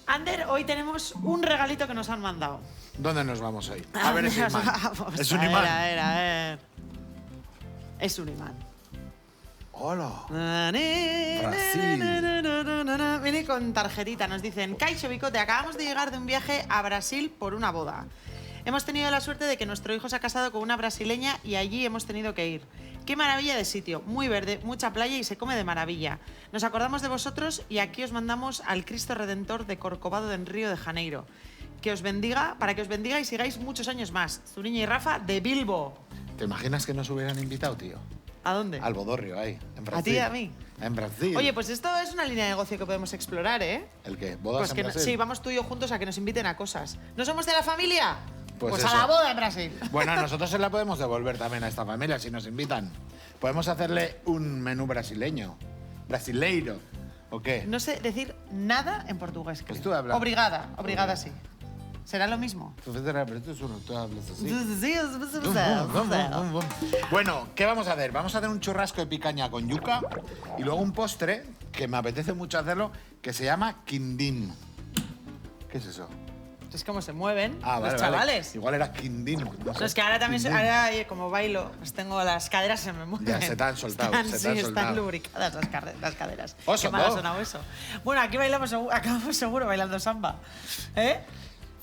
Ander, hoy tenemos un regalito que nos han mandado. ¿Dónde nos vamos hoy? A ver ese imán. ¿Es un imán? A ver. Es un imán. ¡Hola! Brasil. Viene con tarjetita. Nos dicen: Kaixo Bicote, acabamos de llegar de un viaje a Brasil por una boda. Hemos tenido la suerte de que nuestro hijo se ha casado con una brasileña y allí hemos tenido que ir. Qué maravilla de sitio, muy verde, mucha playa y se come de maravilla. Nos acordamos de vosotros y aquí os mandamos al Cristo Redentor de Corcovado en Río de Janeiro. Que os bendiga, para que os bendiga y sigáis muchos años más. Zuriña y Rafa de Bilbo. ¿Te imaginas que nos hubieran invitado, tío? ¿A dónde? Al Bodorrio, ahí, en Brasil. ¿A ti y a mí? En Brasil. Oye, pues esto es una línea de negocio que podemos explorar, ¿eh? ¿El qué? ¿Bodas Pues en que Brasil? sí, vamos tú y yo juntos a que nos inviten a cosas. ¿No somos de la familia? Pues a eso. la boda en Brasil. Bueno, nosotros se la podemos devolver también a esta familia si nos invitan. Podemos hacerle un menú brasileño. Brasileiro. ¿O qué? No sé decir nada en portugués. Pues creo. tú habla. Obrigada sí. ¿Será lo mismo? Tú hablas así. Sí. Bueno, ¿qué vamos a hacer? Vamos a hacer un churrasco de picaña con yuca y luego un postre, que me apetece mucho hacerlo, que se llama quindín. ¿Qué es eso? Es como se mueven Vale, los chavales. Vale. Igual era quindín. No, es que ahora también, como bailo, pues tengo las caderas, se me mueven. Ya, se te han soltado, Están lubricadas las caderas. Oso, Qué mal ha ¿no? sonado eso. Bueno, aquí acabamos seguro bailando samba. ¿Eh?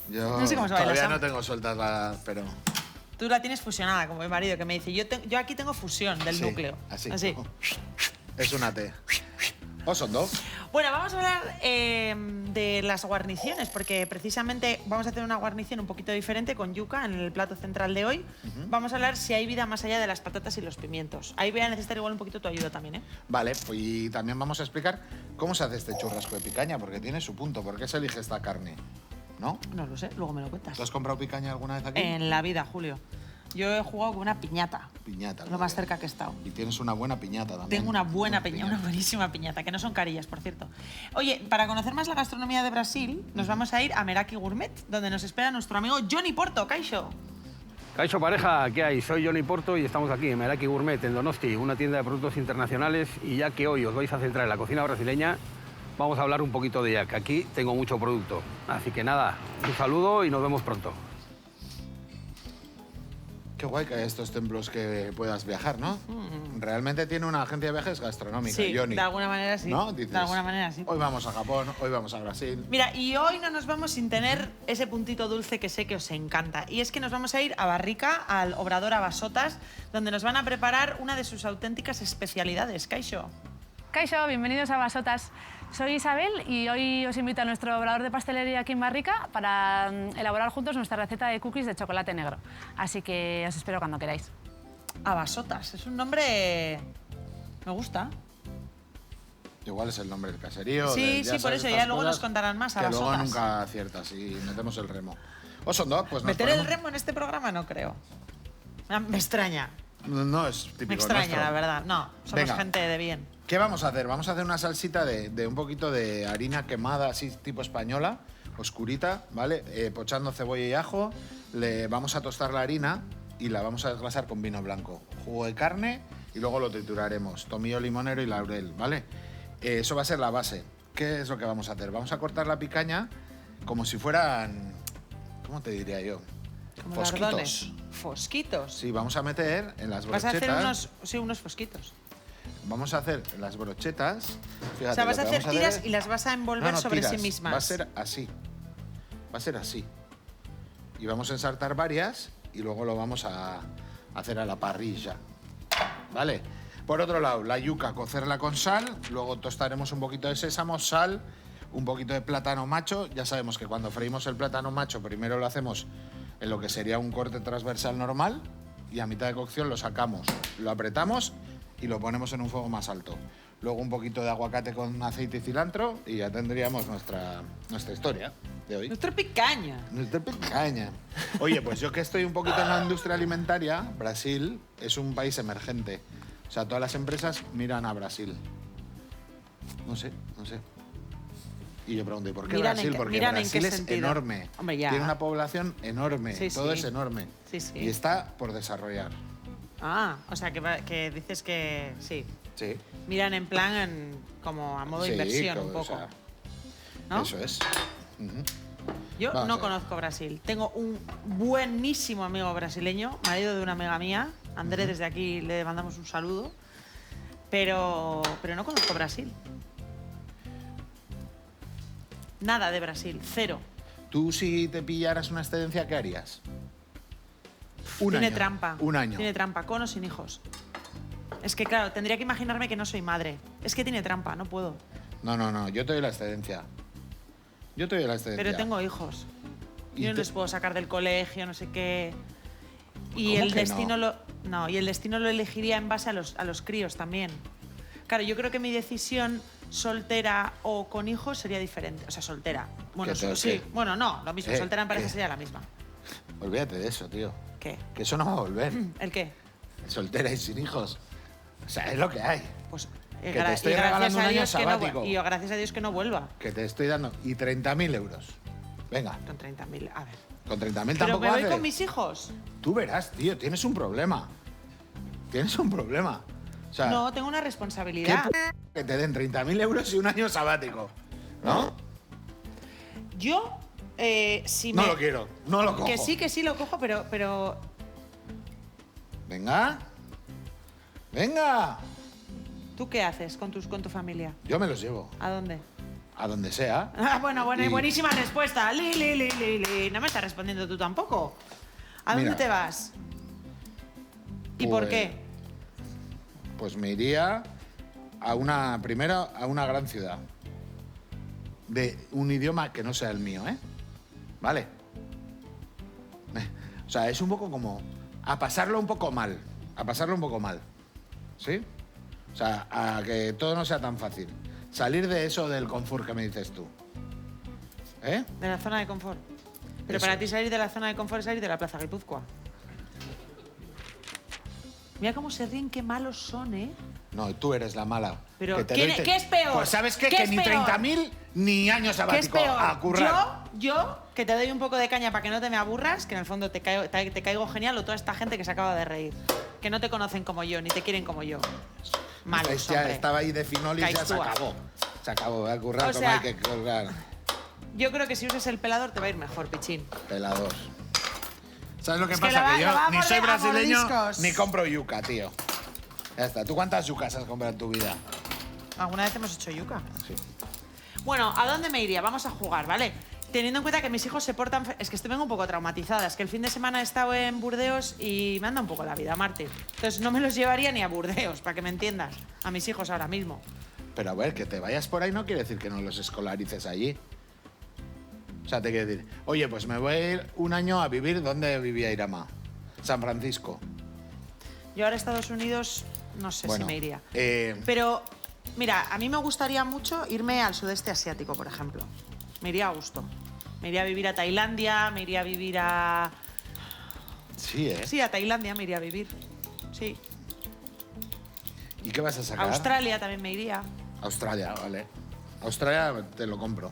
Yo No sé cómo se baila todavía samba. no tengo sueltas las... pero... Tú la tienes fusionada, como mi marido, que me dice, yo aquí tengo fusión del Sí, núcleo. Así. Es una T. Osondo. Bueno, vamos a hablar de las guarniciones, porque precisamente vamos a hacer una guarnición un poquito diferente con yuca en el plato central de hoy. Vamos a hablar si hay vida más allá de las patatas y los pimientos. Ahí voy a necesitar igual un poquito tu ayuda también, ¿eh? Vale, pues y también vamos a explicar cómo se hace este churrasco de picaña, porque tiene su punto. ¿Por qué se elige esta carne? ¿No? No lo sé, luego me lo cuentas. ¿Tú has comprado picaña alguna vez aquí? En la vida, Julio. Yo he jugado con una piñata. Piñata. Lo más cerca que he estado. Y tienes una buena piñata también. Tengo una buena piñata, una buenísima piñata, que no son carillas, por cierto. Oye, para conocer más la gastronomía de Brasil, nos vamos a ir a Meraki Gourmet, donde nos espera nuestro amigo Johnny Porto. Kaixo. Kaixo pareja, ¿qué hay? Soy Johnny Porto y estamos aquí en Meraki Gourmet, en Donosti, una tienda de productos internacionales. Y ya que hoy os vais a centrar en la cocina brasileña, vamos a hablar un poquito de ella, que aquí tengo mucho producto. Así que nada, un saludo y nos vemos pronto. Qué guay que hay estos templos que puedas viajar, ¿no? Realmente tiene una agencia de viajes gastronómica, Sí, Johnny. de alguna manera sí. ¿No? Dices, de alguna manera sí. Hoy vamos a Japón, hoy vamos a Brasil. Mira, y hoy no nos vamos sin tener ese puntito dulce que sé que os encanta. Y es que nos vamos a ir a Barrica, al Obrador Abasotas, donde nos van a preparar una de sus auténticas especialidades. Kaixo. Kaixo, bienvenidos a Basotas. Soy Isabel y hoy os invito a nuestro obrador de pastelería aquí en Barrica para elaborar juntos nuestra receta de cookies de chocolate negro. Así que os espero cuando queráis. Abasotas, es un nombre... me gusta. Igual es el nombre del caserío. Sí, ya sí, por sabes eso, estas ya luego cosas nos contarán más. Que luego Abasotas. nunca aciertas y metemos el remo. Osondo, pues nos Meter ponemos... el remo en este programa no creo. Me extraña. No, es típico Me extraña, nuestro. la verdad. No, somos Venga. gente de bien. ¿Qué vamos a hacer? Vamos a hacer una salsita de un poquito de harina quemada, así tipo española, oscurita, ¿vale? Pochando cebolla y ajo. Le vamos a tostar la harina y la vamos a desglasar con vino blanco. Jugo de carne y luego lo trituraremos. Tomillo limonero y laurel, ¿vale? Eso va a ser la base. ¿Qué es lo que vamos a hacer? Vamos a cortar la picaña como si fueran... ¿Cómo te diría yo? Como Fosquitos. lardones. Fosquitos. Sí, vamos a meter en las Vas a brochetas. hacer unos fosquitos. Vamos a hacer las brochetas. Fíjate, O sea, vas lo a que hacer vamos tiras hacer- y las vas a envolver No, sobre tiras. sí mismas. Va a ser así. Va a ser así. Y vamos a ensartar varias y luego lo vamos a hacer a la parrilla. ¿Vale? Por otro lado, la yuca, cocerla con sal. Luego tostaremos un poquito de sésamo, sal, un poquito de plátano macho. Ya sabemos que cuando freímos el plátano macho, primero lo hacemos en lo que sería un corte transversal normal y a mitad de cocción lo sacamos, lo apretamos y lo ponemos en un fuego más alto. Luego un poquito de aguacate con aceite y cilantro y ya tendríamos nuestra historia de hoy. Nuestra picaña. Nuestra picaña. Oye, pues yo que estoy un poquito en la industria alimentaria, Brasil es un país emergente. O sea, todas las empresas miran a Brasil. No sé. Y yo pregunto, ¿y por qué Miran Brasil? en qué- Porque miran en Brasil qué es sentido. enorme. Hombre, ya. Tiene una población enorme. Sí, Todo sí. es enorme. Sí, sí. Y está por desarrollar. Ah, o sea, que dices que sí. Sí. Miran en plan como a modo Sí, inversión claro, un poco. o sea, ¿no? Eso es. Yo Vamos a no ver. conozco Brasil. Tengo un buenísimo amigo brasileño, marido de una amiga mía. André, desde aquí le mandamos un saludo. Pero no conozco Brasil. Nada de Brasil, cero. ¿Tú si te pillaras una excedencia, qué harías? Tiene año. trampa. Un año. Tiene trampa, con o sin hijos. Es que, claro, tendría que imaginarme que no soy madre. Es que tiene trampa, no puedo. No, yo te doy la excedencia. Yo te doy la excedencia. Pero tengo hijos. ¿Y Yo no te- les puedo sacar del colegio, no sé qué. Y ¿Cómo el que destino no? y el destino lo elegiría en base a los críos también. Claro, yo creo que mi decisión soltera o con hijos sería diferente. O sea, soltera. Bueno, ¿Qué te- sí. qué? Bueno, no, lo mismo. Soltera en pareja ¿qué? sería la misma. Olvídate de eso, tío. ¿Qué? Que eso no va a volver. ¿El qué? Soltera y sin hijos. O sea, es lo que hay. Pues Que te estoy regalando un año sabático. y gracias a Dios que no vuelva. Que te estoy dando. Y 30.000 euros. Venga, Con 30.000. A ver. con 30.000 Pero tampoco me voy hace. con mis hijos. Tú verás, tío, tienes un problema. Tienes un problema. O sea, No, tengo una ¿qué responsabilidad. que te den 30.000 euros y un año sabático? ¿No? Yo, si No me... lo quiero, no lo cojo. Que sí lo cojo, pero Venga. Venga. ¿tú qué haces con tu familia? Yo me los llevo. ¿A dónde? A donde sea. Ah, bueno, Y- buenísima respuesta. Li. No me estás respondiendo tú tampoco. ¿A dónde Mira. te vas? ¿Y por Pues- qué? Pues me iría primero a una gran ciudad. De un idioma que no sea el mío, ¿eh? ¿Vale? O sea, es un poco como a pasarlo un poco mal. A pasarlo un poco mal. ¿Sí? O sea, a que todo no sea tan fácil. Salir de eso del confort que me dices tú. ¿Eh? De la zona de confort. Pero Eso para es. ti salir de la zona de confort es salir de la Plaza Guipúzcoa. Mira cómo se ríen, qué malos son, ¿eh? No, tú eres la mala. Pero, Que te ¿quién doy es- qué es peor? Pues ¿sabes qué? ¿Qué Que es ni peor? 30.000 ni años ¿Qué es sabático peor? a currar. Yo, que te doy un poco de caña para que no te me aburras, que en el fondo te caigo genial, o toda esta gente que se acaba de reír. Que no te conocen como yo, ni te quieren como yo. Malos, Pues ya hombre. estaba ahí de Finolis, ya se Caixúa. acabó. Se acabó, a currar O como sea- hay que colgar. Yo creo que si usas el pelador te va a ir mejor, pichín. Pelador. ¿Sabes lo que Es que pasa? lo va- Que lo va yo a ni morder soy a brasileño mordiscos. ni compro yuca, tío. Ya está. ¿Tú cuántas yucas has comprado en tu vida? ¿Alguna vez hemos hecho yuca? Sí. Bueno, ¿a dónde me iría? Vamos a jugar, ¿vale? Teniendo en cuenta que mis hijos se portan... Es que vengo un poco traumatizada. Es que el fin de semana he estado en Burdeos y me anda un poco la vida, Martín. Entonces no me los llevaría ni a Burdeos, para que me entiendas. A mis hijos ahora mismo. Pero a ver, que te vayas por ahí no quiere decir que no los escolarices allí. O sea, te quiere decir, oye, pues me voy a ir un año a vivir donde vivía Irama. San Francisco. Yo ahora a Estados Unidos no sé si me iría. Pero, mira, a mí me gustaría mucho irme al sudeste asiático, por ejemplo. Me iría a gusto. Me iría a vivir a Tailandia, me iría a vivir a... Sí, ¿eh? Sí, a Tailandia me iría a vivir. Sí. ¿Y qué vas a A sacar? Australia también me iría. Australia, vale. Australia te lo compro.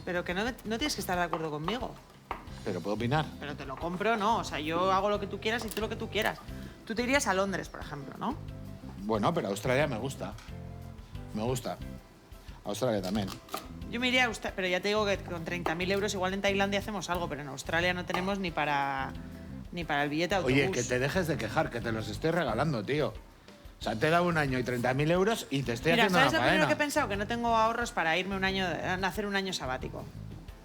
Pero que no tienes que estar de acuerdo conmigo. Pero puedo opinar. Pero te lo compro, no. O sea, yo hago lo que tú quieras y tú lo que tú quieras. Tú te irías a Londres, por ejemplo, ¿no? Bueno, pero Australia me gusta. Me gusta. Australia también. Yo me iría a Australia, pero ya te digo que con 30.000 euros igual en Tailandia hacemos algo, pero en Australia no tenemos ni para el billete de autobús. Oye, que te dejes de quejar, que te los estoy regalando, tío. O sea, te he dado un año y 30.000 euros y te estoy Mira, haciendo ¿sabes la lo primero faena. que he pensado? Que no tengo ahorros para irme hacer un año sabático.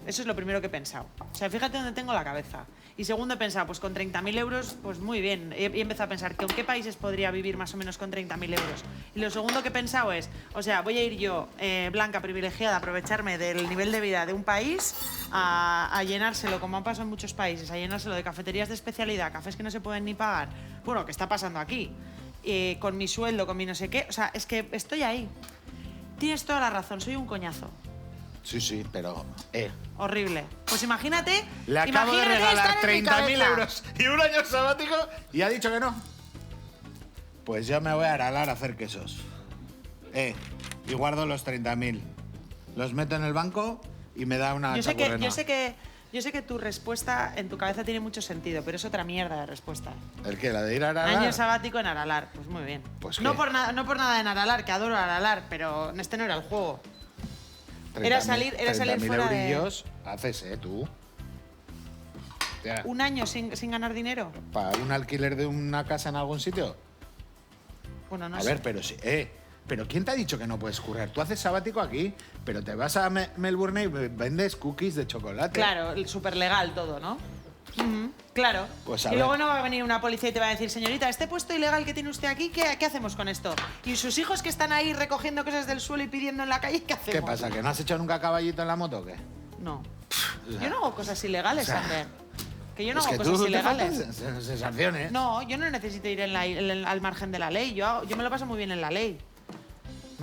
Eso es lo primero que he pensado. O sea, fíjate dónde tengo la cabeza. Y segundo he pensado, pues con 30.000 euros, pues muy bien. Y he empezado a pensar, ¿con qué países podría vivir más o menos con 30.000 euros? Y lo segundo que he pensado es, o sea, voy a ir yo, blanca, privilegiada, a aprovecharme del nivel de vida de un país, a llenárselo, como ha pasado en muchos países, a llenárselo de cafeterías de especialidad, cafés que no se pueden ni pagar. Bueno, ¿qué está pasando aquí? Con mi sueldo, con mi no sé qué. O sea, es que estoy ahí. Tienes toda la razón, soy un coñazo. Sí, sí, pero... Horrible. Pues imagínate. Le acabo de imagínate regalar estar en mi 30.000 cabeza. euros y un año sabático y ha dicho que no. Pues yo me voy a aralar a hacer quesos. Y guardo los 30.000. Los meto en el banco y me da una Yo sé chapurrena. que tu respuesta en tu cabeza tiene mucho sentido, pero es otra mierda de respuesta. ¿El qué? ¿La de ir a aralar? Año sabático en Aralar. Pues muy bien. Pues no ¿qué? por nada en Aralar, que adoro Aralar, pero este no era el juego. Era salir 30.000 fuera de... eurillos haces, tú. Hostia, ¿Un año sin ganar dinero? ¿para un alquiler de una casa en algún sitio? Bueno, no A sé. ver, pero sí, pero ¿quién te ha dicho que no puedes currar? Tú haces sabático aquí, pero te vas a Melbourne y vendes cookies de chocolate. Claro, súper legal todo, ¿no? Ujú, claro. Pues a y ver. luego no va a venir una policía y te va a decir, señorita, este puesto ilegal que tiene usted aquí, ¿qué hacemos con esto? Y sus hijos que están ahí recogiendo cosas del suelo y pidiendo en la calle, ¿qué hacemos? ¿Qué pasa? ¿Que no has hecho nunca caballito en la moto o qué? No. O sea, Yo no hago cosas ilegales, o sea, Sander. Que yo no es hago que cosas tú te ilegales. faltas sensaciones. No, yo no necesito ir al margen de la ley. Yo me lo paso muy bien en la ley.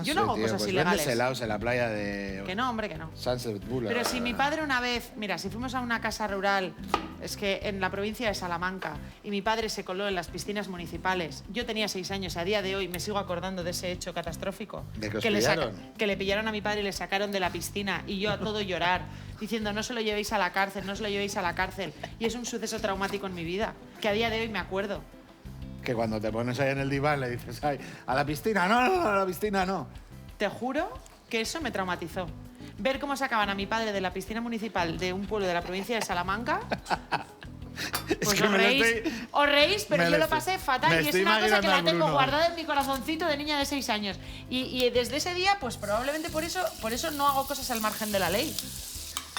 Yo no sé, hago tío, cosas pues ilegales. vendes helados en la playa de Que no, hombre, que no. Sunset Boulevard. Pero si mi padre una vez, mira, si fuimos a una casa rural, es que en la provincia de Salamanca, y mi padre se coló en las piscinas municipales, yo tenía 6 años, a día de hoy me sigo acordando de ese hecho catastrófico. ¿De que os le pillaron? que le pillaron a mi padre y le sacaron de la piscina, y yo a todo llorar, diciendo no se lo llevéis a la cárcel, no se lo llevéis a la cárcel. Y es un suceso traumático en mi vida, que a día de hoy me acuerdo. Que cuando te pones ahí en el diván le dices, ay, a la piscina, no, a la piscina no. Te juro que eso me traumatizó. Ver cómo sacaban a mi padre de la piscina municipal de un pueblo de la provincia de Salamanca. Pues que os me lo reís, estoy- os reís, pero me yo lo lo pasé estoy- fatal me y es estoy una cosa que la imaginando a tengo Bruno. guardada en mi corazoncito de niña de 6 años. Y desde ese día, pues probablemente por eso no hago cosas al margen de la ley.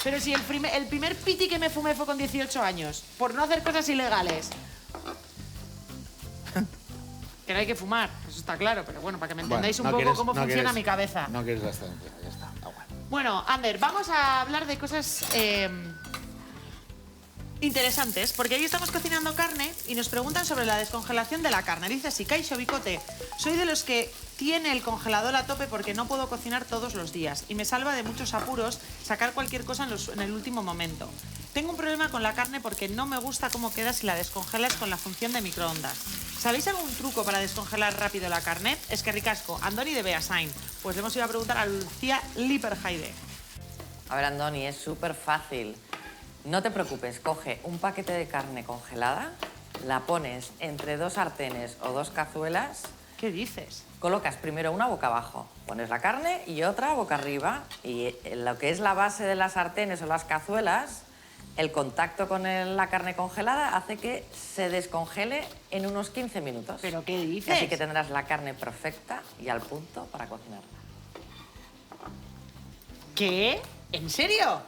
Pero si el primer piti que me fumé fue con 18 años, por no hacer cosas ilegales. Que no hay que fumar, eso está claro, pero bueno, para que me entendáis Bueno, un no poco quieres- cómo no funciona quieres- mi cabeza. No quieres gastar en ya está, da igual. Bueno, Ander, vamos a hablar de cosas interesantes, porque hoy estamos cocinando carne y nos preguntan sobre la descongelación de la carne. Dice así, Kaixo Bicote, soy de los que tiene el congelador a tope porque no puedo cocinar todos los días y me salva de muchos apuros sacar cualquier cosa en el último momento. Tengo un problema con la carne porque no me gusta cómo queda si la descongelas con la función de microondas. ¿Sabéis algún truco para descongelar rápido la carne? Es que ricasco, Andoni de Beasain. Pues le hemos ido a preguntar a Lucía Lipperheide. A ver, Andoni, es súper fácil. No te preocupes, coge un paquete de carne congelada, la pones entre 2 sartenes o 2 cazuelas, ¿Qué dices? colocas primero una boca abajo, pones la carne y otra boca arriba, y en lo que es la base de las sartenes o las cazuelas, el contacto con la carne congelada hace que se descongele en unos 15 minutos. ¿Pero qué Y dices? así que tendrás la carne perfecta y al punto para cocinarla. ¿Qué? ¿En serio?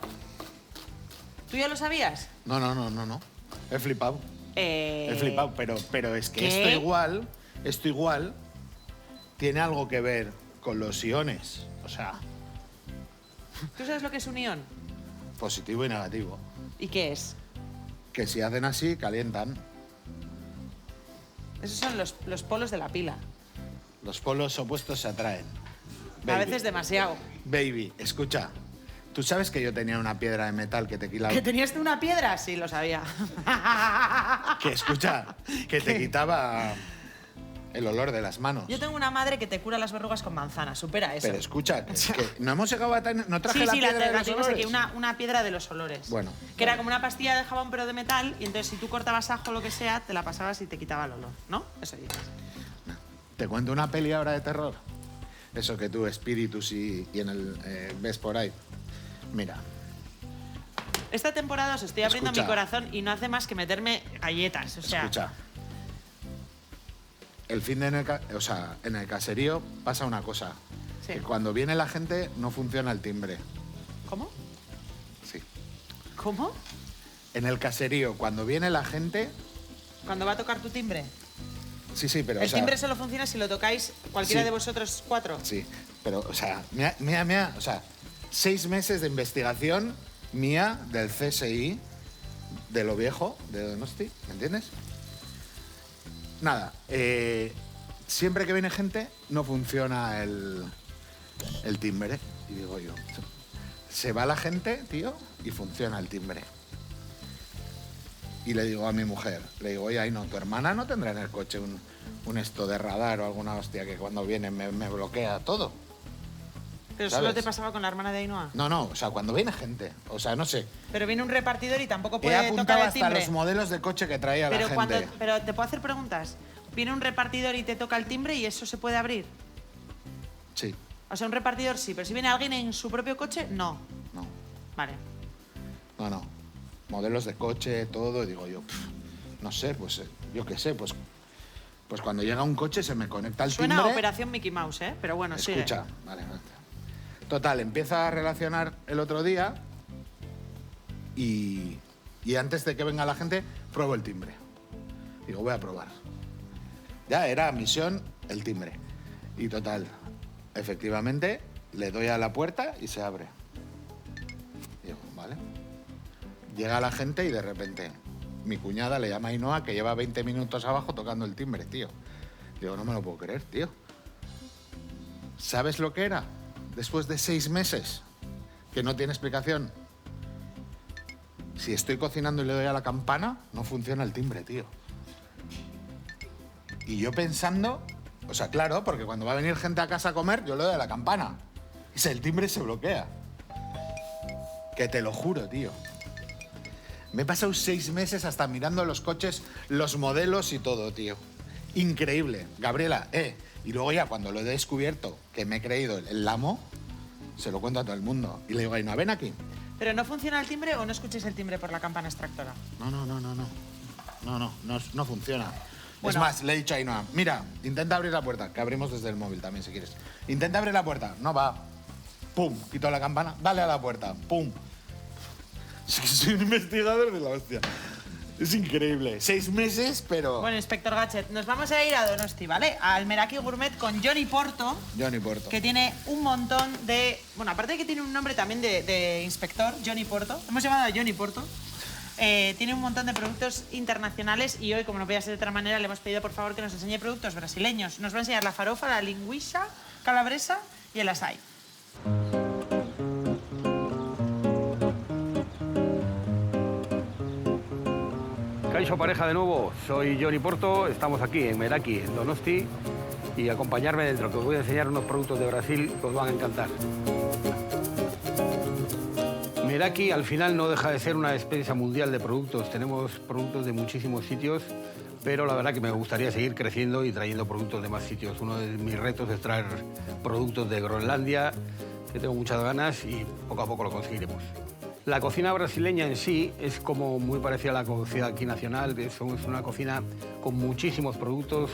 ¿Tú ya lo sabías? No. He flipado. He flipado, pero es que ¿Qué? esto igual tiene algo que ver con los iones. O sea, ¿Tú sabes lo que es un ion? positivo y negativo. ¿Y qué es? Que si hacen así, calientan. Esos son los polos de la pila. Los polos opuestos se atraen. A veces demasiado. Baby, escucha. ¿Tú sabes que yo tenía una piedra de metal que te quitaba? ¿Que tenías tú una piedra? Sí, lo sabía. Que escucha, que te quitaba el olor de las manos. Yo tengo una madre que te cura las verrugas con manzana. Supera eso. Pero escucha, que no hemos llegado a tener... No traje Sí, la sí, piedra de los tuvimos aquí, olores. una piedra de los olores. Bueno, Que era como una pastilla de jabón pero de metal y entonces si tú cortabas ajo o lo que sea, te la pasabas y te quitaba el olor, ¿no? Eso dices. Te cuento una peli ahora de terror. Eso que tú, espíritus y en el ves por ahí. Mira, Esta temporada os estoy abriendo Escucha. mi corazón y no hace más que meterme galletas, o sea... escucha. El fin de en el caserío pasa una cosa. Sí. Que cuando viene la gente no funciona el timbre. ¿Cómo? Sí. ¿Cómo? En el caserío, cuando viene la gente... Cuando va a tocar tu timbre. Sí, pero... El o sea, timbre solo funciona si lo tocáis cualquiera Sí. de vosotros 4. Sí, pero, o sea, mira, o sea, 6 meses de investigación mía del CSI, de lo viejo, de Donosti, ¿me entiendes? Nada, siempre que viene gente no funciona el timbre, y digo yo, se va la gente, tío, y funciona el timbre. Y le digo a mi mujer, le digo, oye, no, tu hermana no tendrá en el coche un esto de radar o alguna hostia que cuando viene me bloquea todo. Pero ¿sabes? solo te pasaba con la hermana de Ainhoa. No, o sea, cuando viene gente, o sea, no sé. Pero viene un repartidor y tampoco He puede tocar apuntado el hasta timbre. los modelos de coche que traía Pero, la gente. pero te puedo hacer preguntas. Viene un repartidor y te toca el timbre y eso se puede abrir. Sí. O sea, un repartidor sí, pero si viene alguien en su propio coche, no. No, Vale. no. Modelos de coche, todo, y digo yo, no sé, pues yo qué sé, pues cuando llega un coche se me conecta el Suena timbre. a Operación Mickey Mouse, ¿eh? Pero bueno, sigue. Escucha, vale. Total, empieza a relacionar el otro día y antes de que venga la gente, pruebo el timbre. Digo, voy a probar. Ya era misión el timbre. Y total, efectivamente, le doy a la puerta y se abre. Digo, vale. Llega la gente y de repente mi cuñada le llama a Ainhoa, que lleva 20 minutos abajo tocando el timbre, tío. Digo, no me lo puedo creer, tío. ¿Sabes lo que era? Después de 6 meses, que no tiene explicación. Si estoy cocinando y le doy a la campana, no funciona el timbre, tío. Y yo pensando, o sea, claro, porque cuando va a venir gente a casa a comer, yo le doy a la campana. Y el timbre se bloquea. Que te lo juro, tío. Me he pasado 6 meses hasta mirando los coches, los modelos y todo, tío. Increíble. Gabriela, Y luego ya cuando lo he descubierto, que me he creído el amo, se lo cuento a todo el mundo. Y le digo, Ainhoa, ven aquí. ¿Pero no funciona el timbre o no escucháis el timbre por la campana extractora? No funciona. Bueno. Es más, le he dicho a Ainhoa, mira, intenta abrir la puerta, que abrimos desde el móvil también si quieres. Intenta abrir la puerta, no va. Pum, quito la campana, dale a la puerta, pum. Es que soy un investigador de la hostia. Es increíble. 6 meses, pero... Bueno, Inspector Gadget, nos vamos a ir a Donosti, ¿vale? Al Meraki Gourmet con Johnny Porto. Johnny Porto. Que tiene un montón de... Bueno, aparte de que tiene un nombre también de inspector, Johnny Porto. Hemos llamado a Johnny Porto. Tiene un montón de productos internacionales y hoy, como no podía ser de otra manera, le hemos pedido por favor que nos enseñe productos brasileños. Nos va a enseñar la farofa, la lingüisa, calabresa y el açaí. Kaixo pareja de nuevo, soy Johnny Porto, estamos aquí en Meraki, en Donosti, y acompañarme dentro, que os voy a enseñar unos productos de Brasil que os van a encantar. Meraki al final no deja de ser una despensa mundial de productos. Tenemos productos de muchísimos sitios, pero la verdad que me gustaría seguir creciendo y trayendo productos de más sitios. Uno de mis retos es traer productos de Groenlandia, que tengo muchas ganas y poco a poco lo conseguiremos. La cocina brasileña en sí es como muy parecida a la cocina aquí nacional. Es una cocina con muchísimos productos.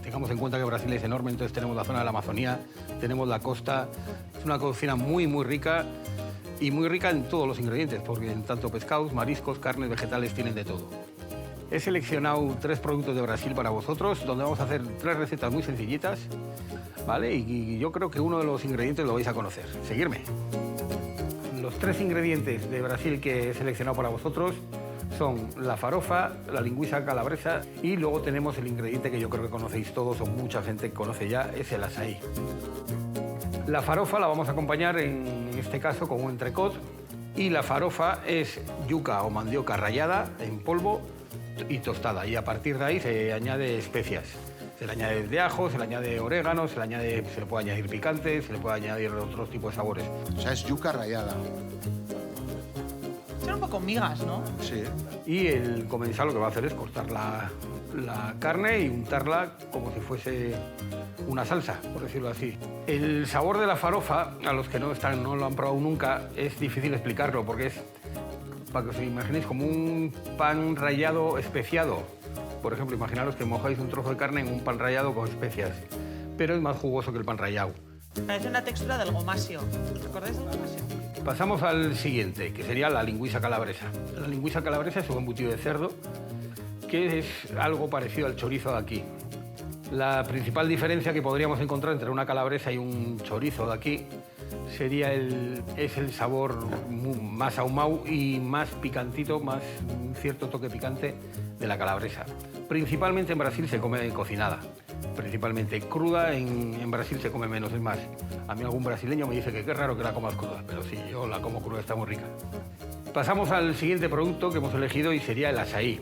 Tengamos en cuenta que Brasil es enorme, entonces tenemos la zona de la Amazonía, tenemos la costa. Es una cocina muy, muy rica y muy rica en todos los ingredientes, porque en tanto pescados, mariscos, carnes, vegetales, tienen de todo. He seleccionado 3 productos de Brasil para vosotros, donde vamos a hacer 3 recetas muy sencillitas, ¿vale? Y yo creo que uno de los ingredientes lo vais a conocer. Seguirme. Los 3 ingredientes de Brasil que he seleccionado para vosotros son la farofa, la lingüisa calabresa y luego tenemos el ingrediente que yo creo que conocéis todos o mucha gente conoce ya, es el açaí. La farofa la vamos a acompañar en este caso con un entrecot y la farofa es yuca o mandioca rallada en polvo y tostada y a partir de ahí se añade especias. Se le añade de ajo, se le añade orégano, se le puede añadir picante, se le puede añadir otros tipos de sabores. O sea, es yuca rallada. Son un poco migas, ¿no? Sí. Y el comensal lo que va a hacer es cortar la carne y untarla como si fuese una salsa, por decirlo así. El sabor de la farofa, a los que no lo han probado nunca, es difícil explicarlo porque es, para que os imaginéis, como un pan rallado especiado. Por ejemplo, imaginaros que mojáis un trozo de carne en un pan rallado con especias, pero es más jugoso que el pan rallado. Parece una textura del gomasio. ¿Recordáis del gomasio? Pasamos al siguiente, que sería la lingüisa calabresa. La lingüisa calabresa es un embutido de cerdo, que es algo parecido al chorizo de aquí. La principal diferencia que podríamos encontrar entre una calabresa y un chorizo de aquí sería el sabor más ahumado y más picantito, más un cierto toque picante de la calabresa. Principalmente en Brasil se come cocinada, principalmente cruda, en Brasil se come menos. Es más, a mí algún brasileño me dice que qué raro que la comas cruda, pero sí, yo la como cruda, está muy rica. Pasamos al siguiente producto que hemos elegido y sería el açaí.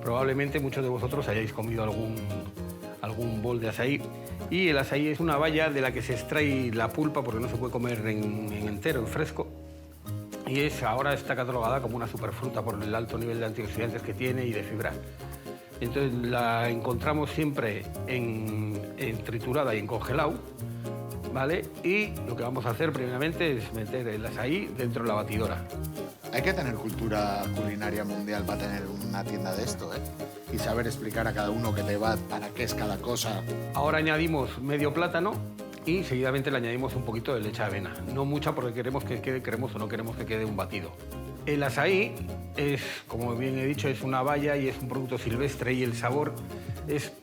Probablemente muchos de vosotros hayáis comido algún bol de açaí. Y el açaí es una baya de la que se extrae la pulpa porque no se puede comer en entero, en fresco. Y ahora está catalogada como una superfruta por el alto nivel de antioxidantes que tiene y de fibra. Entonces la encontramos siempre en triturada y en congelado. ¿vale? Y lo que vamos a hacer primeramente es meter el azaí dentro de la batidora. Hay que tener cultura culinaria mundial para tener una tienda de esto, ¿eh? Y saber explicar a cada uno qué te va, para qué es cada cosa. Ahora añadimos medio plátano y seguidamente le añadimos un poquito de leche de avena. No mucha porque queremos que quede cremoso, no queremos que quede un batido. El azaí es, como bien he dicho, es una baya y es un producto silvestre y el sabor es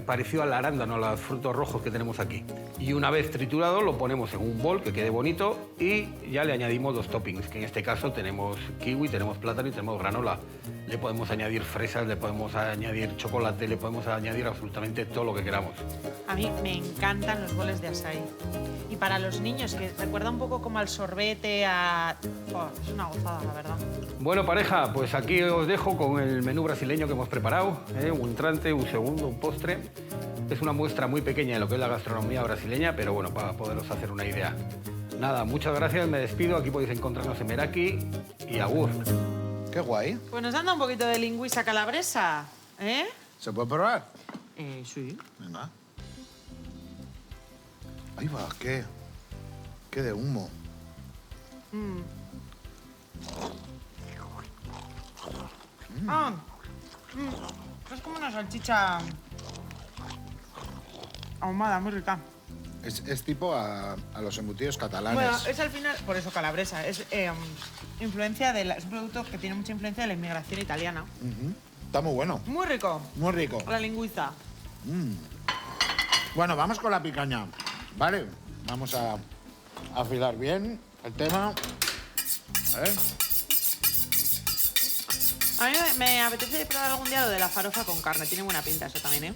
parecido al arándano, a los frutos rojos que tenemos aquí. Y una vez triturado lo ponemos en un bol que quede bonito y ya le añadimos los toppings, que en este caso tenemos kiwi, tenemos plátano y tenemos granola. Le podemos añadir fresas, le podemos añadir chocolate, le podemos añadir absolutamente todo lo que queramos. A mí me encantan los boles de açaí. Y para los niños, que recuerda un poco como al sorbete, es una gozada, la verdad. Bueno, pareja, pues aquí os dejo con el menú brasileño que hemos preparado, un entrante, un segundo, un postre. Es una muestra muy pequeña de lo que es la gastronomía brasileña, pero bueno, para poderos hacer una idea. Nada, muchas gracias, me despido. Aquí podéis encontrarnos en Meraki y agur. Qué guay. Pues nos han dado un poquito de lingüisa calabresa, ¿eh? ¿Se puede probar? Sí. Venga. Ahí va, ¿qué? ¿Qué de humo? Es como una salchicha ahumada, muy rica. Es tipo a los embutidos catalanes. Bueno, es al final, por eso calabresa, es influencia es un producto que tiene mucha influencia de la inmigración italiana. Está muy bueno. Muy rico, Muy rico. la lingüiza. Bueno, vamos con la picaña, ¿vale? Vamos a afilar bien el tema. A ver. A mí me apetece probar algún día lo de la farofa con carne, tiene buena pinta eso también, ¿eh?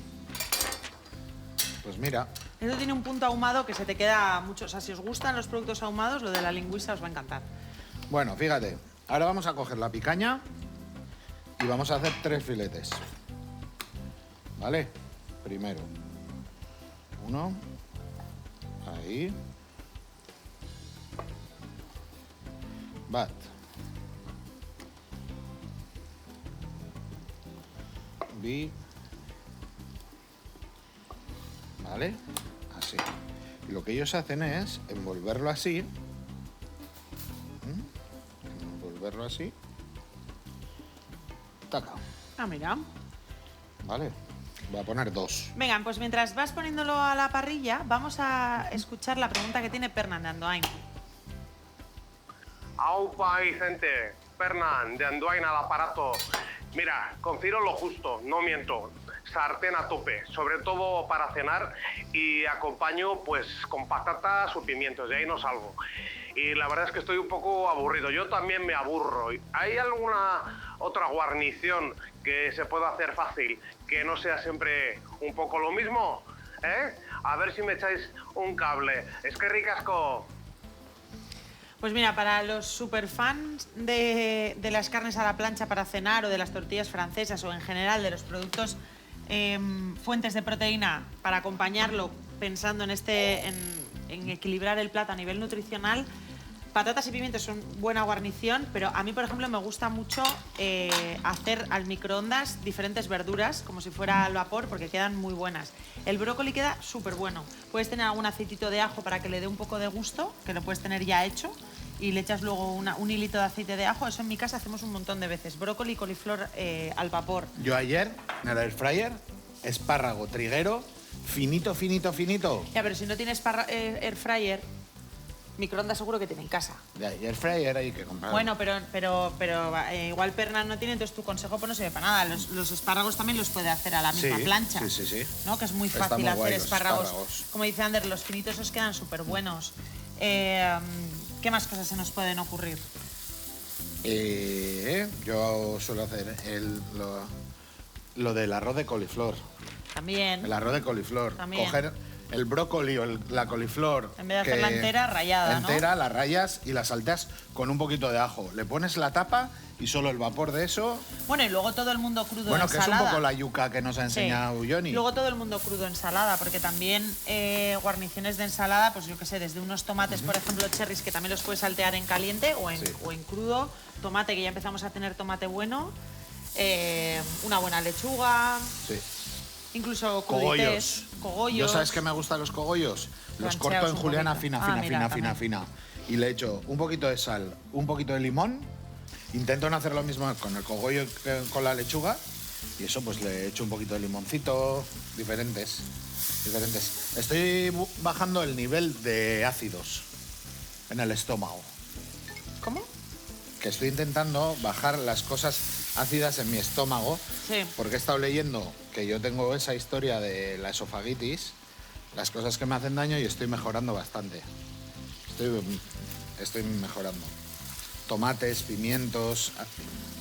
Pues mira, Eso tiene un punto ahumado que se te queda mucho. O sea, si os gustan los productos ahumados, lo de la lingüiza os va a encantar. bueno, fíjate. Ahora vamos a coger la picaña y vamos a hacer 3 filetes. ¿Vale? Primero. Uno. Ahí. Bat. Bi. ¿Vale? Así. Y lo que ellos hacen es envolverlo así. Envolverlo así. Taca. Ah, mira. ¿Vale? Voy a poner 2. Venga, pues mientras vas poniéndolo a la parrilla, vamos a escuchar la pregunta que tiene Pernan de Andoain. Aupa Vicente, Fernán, de Andoain al aparato. Mira, considero lo justo, no miento. Sartén a tope, sobre todo para cenar, y acompaño pues con patatas o pimientos, de ahí no salgo. Y la verdad es que estoy un poco aburrido, yo también me aburro. ¿Hay alguna otra guarnición que se pueda hacer fácil, que no sea siempre un poco lo mismo? A ver si me echáis un cable. Es que ricasco. Pues mira, para los superfans de las carnes a la plancha para cenar o de las tortillas francesas o en general de los productos fuentes de proteína para acompañarlo pensando en equilibrar el plato a nivel nutricional, patatas y pimientos son buena guarnición, pero a mí, por ejemplo, me gusta mucho hacer al microondas diferentes verduras como si fuera al vapor porque quedan muy buenas. El brócoli queda súper bueno. Puedes tener algún aceitito de ajo para que le dé un poco de gusto, que lo puedes tener ya hecho, y le echas luego un hilito de aceite de ajo. Eso en mi casa hacemos un montón de veces. Brócoli y coliflor al vapor. Yo ayer, en el air fryer, espárrago triguero, finito, finito, finito. Ya, pero si no tienes air fryer, microondas seguro que tiene en casa. Ya, y air fryer hay que comprar. Bueno, pero igual Pernan no tiene, entonces tu consejo pues no sirve para nada. Los espárragos también los puede hacer a la misma plancha. Sí. ¿No? Que es muy Está fácil muy hacer guay los espárragos. Como dice Ander, los finitos os quedan súper buenos. ¿Qué más cosas se nos pueden ocurrir? Yo suelo hacer lo del arroz de coliflor. También. El arroz de coliflor. También. Coger el brócoli o la coliflor. En vez de hacerla entera, rallada, ¿no? Entera, la rayas y la salteas con un poquito de ajo. Le pones la tapa y solo el vapor de eso. Bueno, y luego todo el mundo crudo Bueno, ensalada. que es un poco la yuca que nos ha enseñado Johnny. Luego todo el mundo crudo ensalada, porque también guarniciones de ensalada, pues yo qué sé, desde unos tomates, por ejemplo, cherries, que también los puedes saltear en caliente o en crudo. Tomate, que ya empezamos a tener tomate bueno. Una buena lechuga. Sí. incluso Cogollos. cogollos. ¿Yo sabes que me gustan los cogollos? Los Plancheados corto en un juliana poquito. fina, Ah, fina, mira, fina, fina, fina. Y le echo un poquito de sal, un poquito de limón. Intento no hacer lo mismo con el cogollo que con la lechuga. Y eso pues le echo un poquito de limoncito, diferentes. Estoy bajando el nivel de ácidos en el estómago. ¿Cómo? Que estoy intentando bajar las cosas ácidas en mi estómago. Sí. Porque he estado leyendo que yo tengo esa historia de la esofagitis, las cosas que me hacen daño, y estoy mejorando bastante. Estoy mejorando. Tomates, pimientos,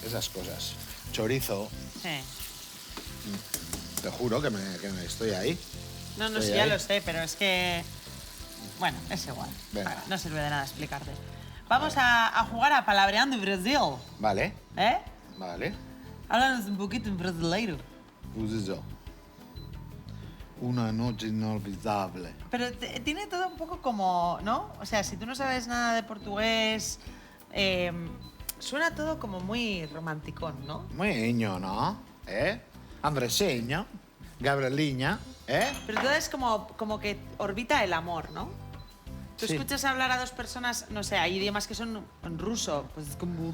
esas cosas. Chorizo, Sí. te juro que me estoy ahí. No, Estoy sí, ya ahí. lo sé, pero es que... Bueno, es igual. Venga. No sirve de nada explicarte. Vamos a jugar a Palabreando Brasil. Vale, ¿Eh? vale. Háblanos un poquito en brasileiro. Pues eso. Una noche inolvidable. Pero tiene todo un poco como, ¿no? O sea, si tú no sabes nada de portugués, suena todo como muy romanticón, ¿no? Muy niño, ¿no? Andreseño, Gabrieliña, Pero todo es como que orbita el amor, ¿no? Tú Sí. escuchas hablar a dos personas, no sé, hay idiomas que son en ruso, pues es como...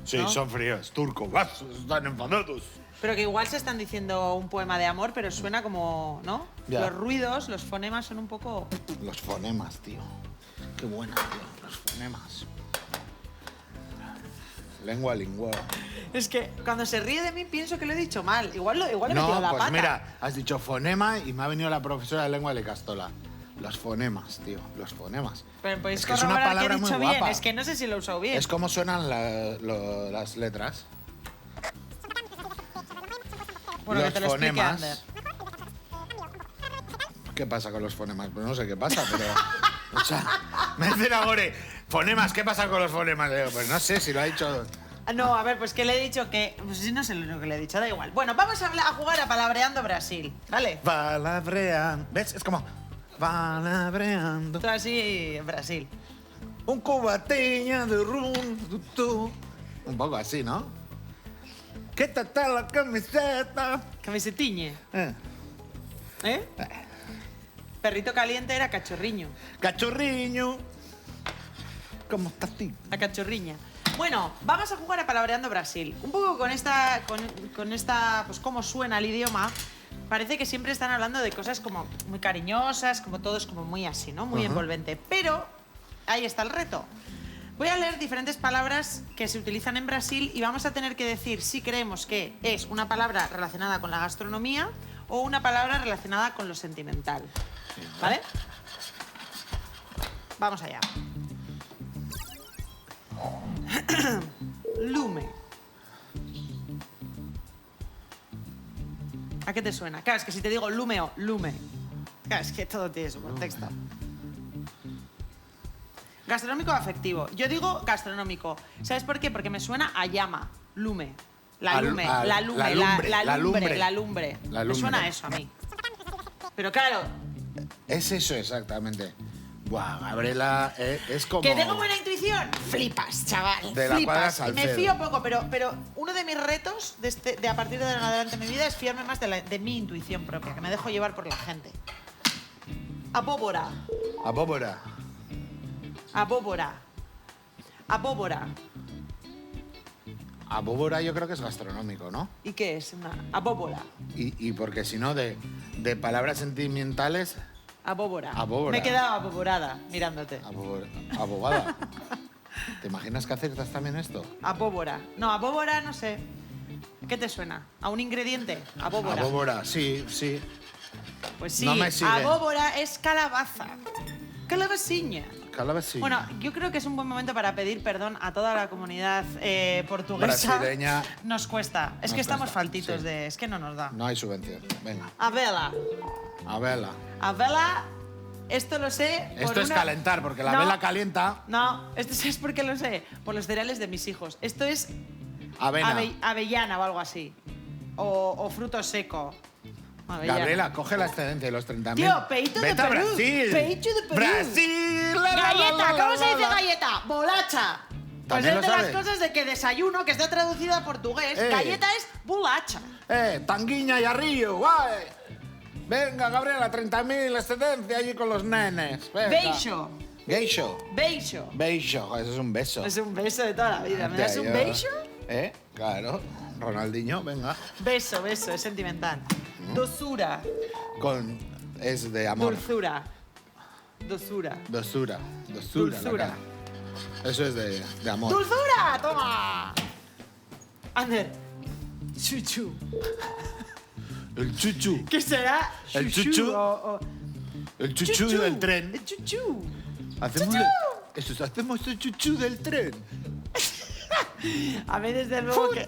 Sí, ¿no? son fríos, turcos, están enfadados. Pero que igual se están diciendo un poema de amor, pero suena como, ¿no? Ya. Los ruidos, los fonemas son un poco... Los fonemas, tío. Qué buena, tío. Los fonemas. Lengua. Es que cuando se ríe de mí pienso que lo he dicho mal. Igual he metido No, la pues pata. mira, has dicho fonema y me ha venido la profesora de lengua de Castola. Los fonemas, tío, los fonemas. Pero podéis es que es una corroborar que palabra he muy dicho bien. guapa. Es que no sé si lo he usado bien. Es como suenan las letras. Bueno, que los te lo explique fonemas. Ander. ¿Qué pasa con los fonemas? Pues no sé qué pasa, pero... O sea, me dicen ahora, fonemas, ¿qué pasa con los fonemas? Le digo, pues no sé si lo ha dicho... No, a ver, pues que le he dicho que... Pues sí, no sé lo que le he dicho, da igual. Bueno, vamos a jugar a Palabreando Brasil, ¿vale? Palabreando. ¿Ves? Es como... Palabreando. Todo así en Brasil. Un cubateña de rum. Un poco así, ¿no? ¿Qué tal está la camiseta? Camisetiñe, Eh. ¿eh? Perrito caliente era cachorriño. Cachorriño. ¿Cómo estás, tío? La cachorriña. Bueno, vamos a jugar a Palabreando Brasil. Un poco con esta, pues cómo suena el idioma. Parece que siempre están hablando de cosas como muy cariñosas, como todo es como muy así, ¿no? Muy envolvente. Pero ahí está el reto. Voy a leer diferentes palabras que se utilizan en Brasil y vamos a tener que decir si creemos que es una palabra relacionada con la gastronomía o una palabra relacionada con lo sentimental. ¿Vale? Vamos allá. Lume. ¿A qué te suena? Claro, es que si te digo lume o lume. Claro, es que todo tiene su contexto. Gastronómico o afectivo. Yo digo gastronómico. ¿Sabes por qué? Porque me suena a llama. Lume. La lumbre. La lumbre. Me suena a eso a mí. Pero claro, Es eso exactamente. Buah, Gabriela, es como... ¿que tengo buena intuición? Flipas, chaval. De la cuadra Flipas. Y me Salcedo. fío poco, pero uno de mis retos de a partir de ahora en adelante en mi vida es fiarme más de mi intuición propia, que me dejo llevar por la gente. Abóbora. Abóbora. Abóbora. Abóbora. Abóbora yo creo que es gastronómico, ¿no? ¿Y qué es? Una abóbora. Y porque si no, de palabras sentimentales, Abóbora. Abóbora. Me he quedado aboborada mirándote. abogada. ¿Te imaginas que aciertas también esto? Abóbora. No, abóbora no sé. ¿Qué te suena? ¿A un ingrediente? Abóbora. Abóbora, sí, sí. Pues sí, No me sigue. abóbora es calabaza. Calabaciña. Calabacín. Bueno, yo creo que es un buen momento para pedir perdón a toda la comunidad portuguesa. Brasileña. Nos cuesta. Es Nos que estamos cuesta, faltitos sí. de... Es que no nos da. No hay subvención. Venga, A vela. a vela. A vela, esto lo sé por Esto es una- calentar, porque la No, vela calienta. No, esto es porque lo sé. Por los cereales de mis hijos. Esto es Avena. avellana o algo así. O fruto seco. Avellana. Gabriela, coge la excedencia de los 30.000. Tío, peito de Vete a Perú. Brasil. Peito de Perú. Brasil. Galleta, ¿cómo se dice galleta? galleta? Bolacha. Pues ¿También es lo de sabes? las cosas de que desayuno, que está traducida a portugués. Galleta es bolacha. Tanguiña y arrío, guay. Venga, Gabriela, 30.000 excedencia allí con los nenes. Venga. Beijo. Geisho. Beijo. Beijo, eso es un beso. Es un beso de toda la vida. ¿Me Ya, das un yo- beijo? Claro. Ronaldinho, venga. Beso, beso, es sentimental. Dosura. Es de amor. Dulzura. Dosura. Dosura. Dulzura. Eso es de amor. ¡Dulzura! ¡Toma! Ander. Chuchu. El chuchu. ¿Qué será? El Chuchu chuchu. o El chuchu del tren. El chuchu. Hacemos ¡Chuchu! hacemos el chuchu del tren. A mí desde luego que...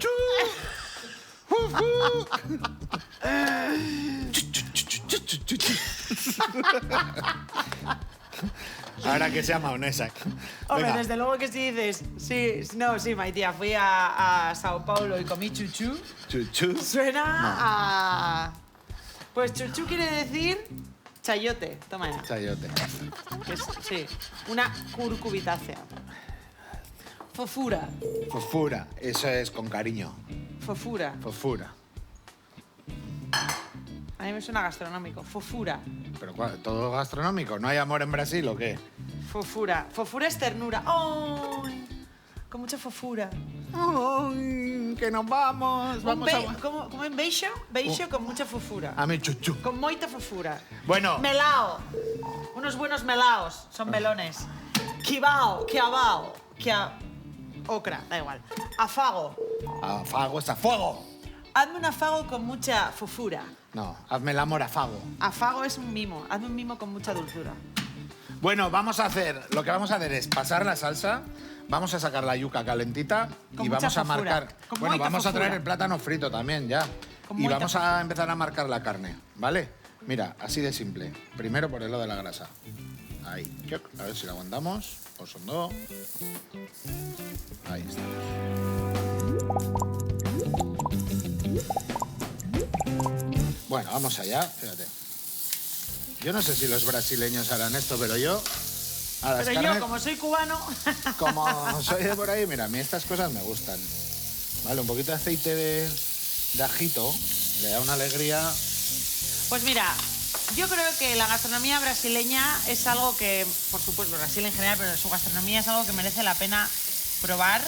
Ahora que sea maonesa. Hombre, Venga. desde luego que si dices... Sí, no, sí, Maitía, fui a Sao Paulo y comí chuchu. Chuchu. Suena a... Pues chuchu quiere decir chayote. Toma ya. Chayote. Que es, sí, una curcubitácea. Fofura. Fofura. Eso es con cariño. Fofura. Fofura. A mí me suena gastronómico. Fofura. Pero todo gastronómico. ¿No hay amor en Brasil o qué? Fofura. Fofura es ternura. ¡Ay! Con mucha fofura. Ay, que nos vamos. ¿Cómo en beijo? Beijo con mucha fofura. A mi chuchu. Con moita fofura. Bueno. Melao. Unos buenos melaos. Son melones. Kibao. Kiabao. Ocra. Da igual. Afago. Afago es a fuego. Hazme un afago con mucha fofura. No, hazme el amor a fago. Afago es un mimo. Hazme un mimo con mucha dulzura. Bueno, lo que vamos a hacer es pasar la salsa, vamos a sacar la yuca calentita Con y mucha vamos a fofura. marcar. Con Bueno, moita vamos a fofura. traer el plátano frito también ya. Con Y moita vamos a empezar a marcar la carne, ¿vale? Mira, así de simple. Primero por el lado de la grasa. Ahí. A ver si la aguantamos. O son dos. Ahí estamos. Bueno, vamos allá. Fíjate. Yo no sé si los brasileños harán esto, pero yo... A las Pero carnes, yo, como soy cubano... como soy de por ahí, mira, a mí estas cosas me gustan. Vale, un poquito de aceite de ajito le da una alegría. Pues mira, yo creo que la gastronomía brasileña es algo que, por supuesto, Brasil en general, pero su gastronomía es algo que merece la pena probar.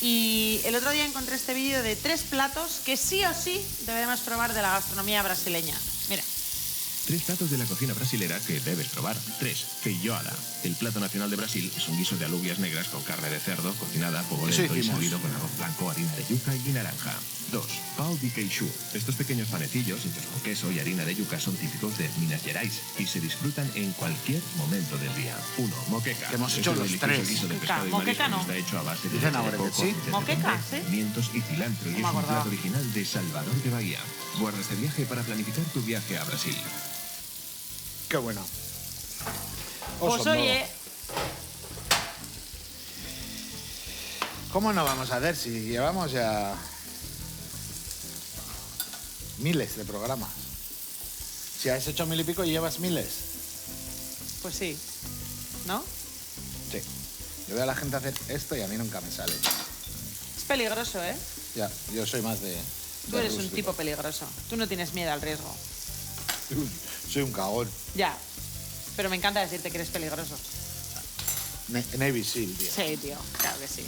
Y el otro día encontré este vídeo de 3 platos que sí o sí debemos probar de la gastronomía brasileña. Mira. 3 platos de la cocina brasilera que debes probar. 3. Feijoada. El plato nacional de Brasil es un guiso de alubias negras con carne de cerdo cocinada a fuego Eso lento y hicimos. servido con arroz blanco, harina de yuca y naranja. 2. Pão de queijo. Estos pequeños panecillos hechos con queso y harina de yuca son típicos de Minas Gerais y se disfrutan en cualquier momento del día. 1. Moqueca. Que hemos Es hecho un los delicioso 3. guiso de pescado y Moqueca marisco no. que está hecho a base de Dicen leche ahora de que coco, sí. de Moqueca, repente, ¿sí? pimientos y cilantro y No me es un acordaba. plato original de Salvador de Bahía. Guarda este viaje para planificar tu viaje a Brasil. Qué bueno. Pues oye, ¿Cómo no vamos a ver si llevamos ya miles de programas? Si has hecho 1000 y pico y llevas miles. pues sí. ¿No? Sí. Yo veo a la gente hacer esto y a mí nunca me sale. Es peligroso, ¿eh? Ya, yo soy más de... Tú eres un tipo peligroso. Tú no tienes miedo al riesgo. Soy un cagón. Ya. Pero me encanta decirte que eres peligroso. Navy Seal, tío. Sí, tío, claro que sí.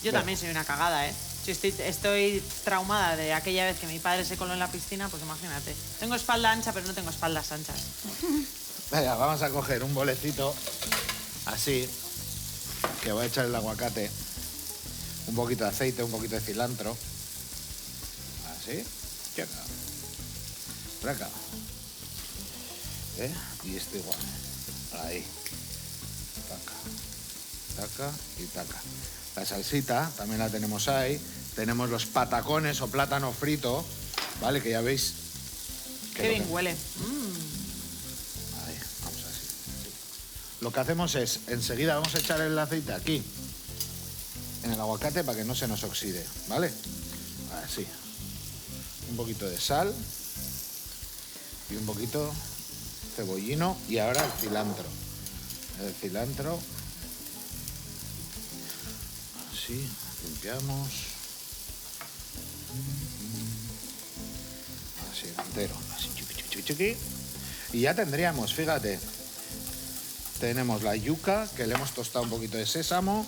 Yo Bueno. también soy una cagada, ¿eh? Si estoy traumada de aquella vez que mi padre se coló en la piscina, pues imagínate. Tengo espalda ancha, pero no tengo espaldas anchas. Venga, vamos a coger un bolecito así, que voy a echar el aguacate, un poquito de aceite, un poquito de cilantro. Así. ¿Qué acá? Por acá. Y esto igual. Ahí. Taca. Taca y taca. La salsita también la tenemos ahí. Tenemos los patacones o plátano frito, ¿vale? Que ya veis. que Qué lo bien tengo. huele. Ahí, vamos así. Lo que hacemos es, enseguida vamos a echar el aceite aquí, en el aguacate, para que no se nos oxide, ¿vale? Así. Un poquito de sal y un poquito cebollino y ahora el cilantro. El cilantro. Así, limpiamos. Así, entero. Así, chiqui, chiqui, chiqui. Y ya tendríamos, fíjate. Tenemos la yuca, que le hemos tostado un poquito de sésamo.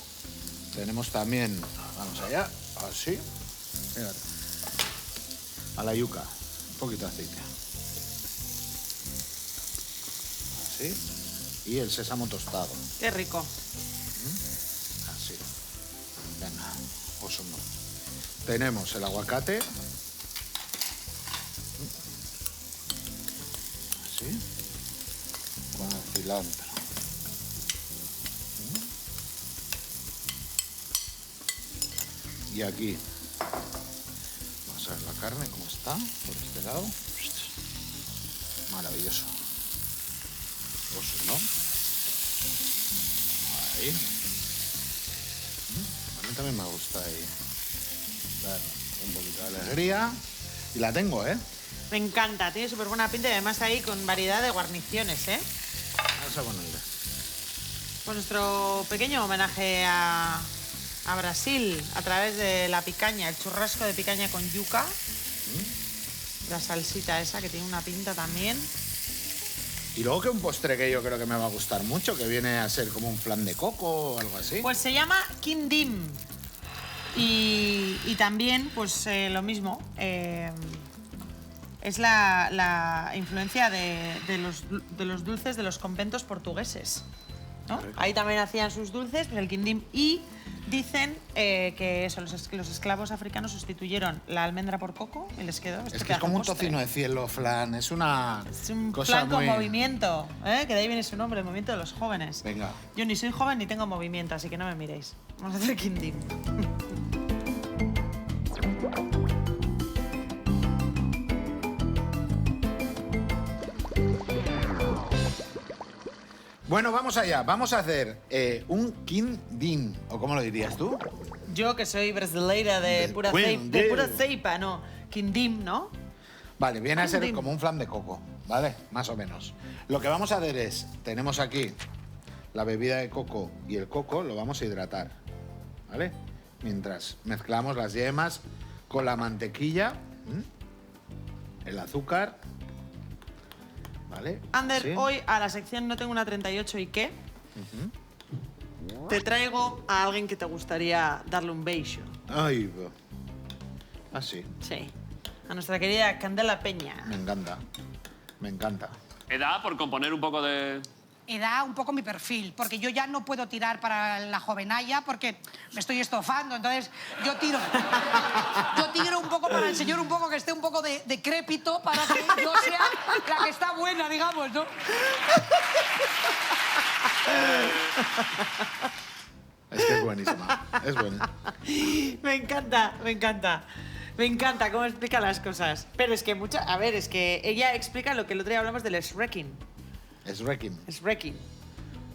Tenemos también, vamos allá, así. Fíjate. A la yuca, un poquito de aceite. Así. Y el sésamo tostado. Qué rico. Así. Venga, oso no. Tenemos el aguacate. Así. Con el cilantro. Y aquí. Vamos a ver la carne cómo está por este lado. Maravilloso. Oso no. Ahí. A mí también me gusta ahí dar un poquito de alegría. Y la tengo, ¿eh? Me encanta, tiene súper buena pinta y además ahí con variedad de guarniciones, ¿eh? Vamos a ponerle. Pues nuestro pequeño homenaje a Brasil a través de la picaña, el churrasco de picaña con yuca. La salsita esa que tiene una pinta también. Y luego que un postre que yo creo que me va a gustar mucho, que viene a ser como un flan de coco o algo así. Pues se llama Quindim. Y también, pues lo mismo. Es la influencia de los dulces de los conventos portugueses, ¿no? Ahí también hacían sus dulces, pues el quindim. Y dicen que eso, los esclavos africanos sustituyeron la almendra por coco y les quedó este Es que es como un postre. tocino de cielo, flan. Es una Es un cosa plan con muy... movimiento, ¿eh? Que de ahí viene su nombre, el movimiento de los jóvenes. Venga. Yo ni soy joven ni tengo movimiento, así que no me miréis. Vamos a hacer quindim. Bueno, vamos allá. Vamos a hacer un quindim. ¿O cómo lo dirías tú? Yo, que soy brasileira de Del pura quindim. ceipa, no. Quindim, ¿no? Vale, viene a ser Quindim. como un flan de coco, ¿vale? Más o menos. Lo que vamos a hacer es, tenemos aquí la bebida de coco y el coco lo vamos a hidratar, ¿vale? Mientras mezclamos las yemas con la mantequilla, el azúcar, ¿vale? Ander, Así. hoy a la sección No tengo una 38 y qué, te traigo a alguien que te gustaría darle un beso. Ay, así, Sí. A nuestra querida Candela Peña. me encanta, me encanta. Edad por componer un poco de... Edad, un poco mi perfil, porque yo ya no puedo tirar para la jovenalla porque me estoy estofando, entonces yo tiro un poco para el señor un poco que esté un poco decrépito para que yo sea la que está buena, digamos, ¿no? Es que es buenísima, es buena. Me encanta, me encanta. Me encanta cómo explica las cosas. Pero es que a ver, es que ella explica lo que el otro día hablamos del Shreking. Es wrecking. Shreking.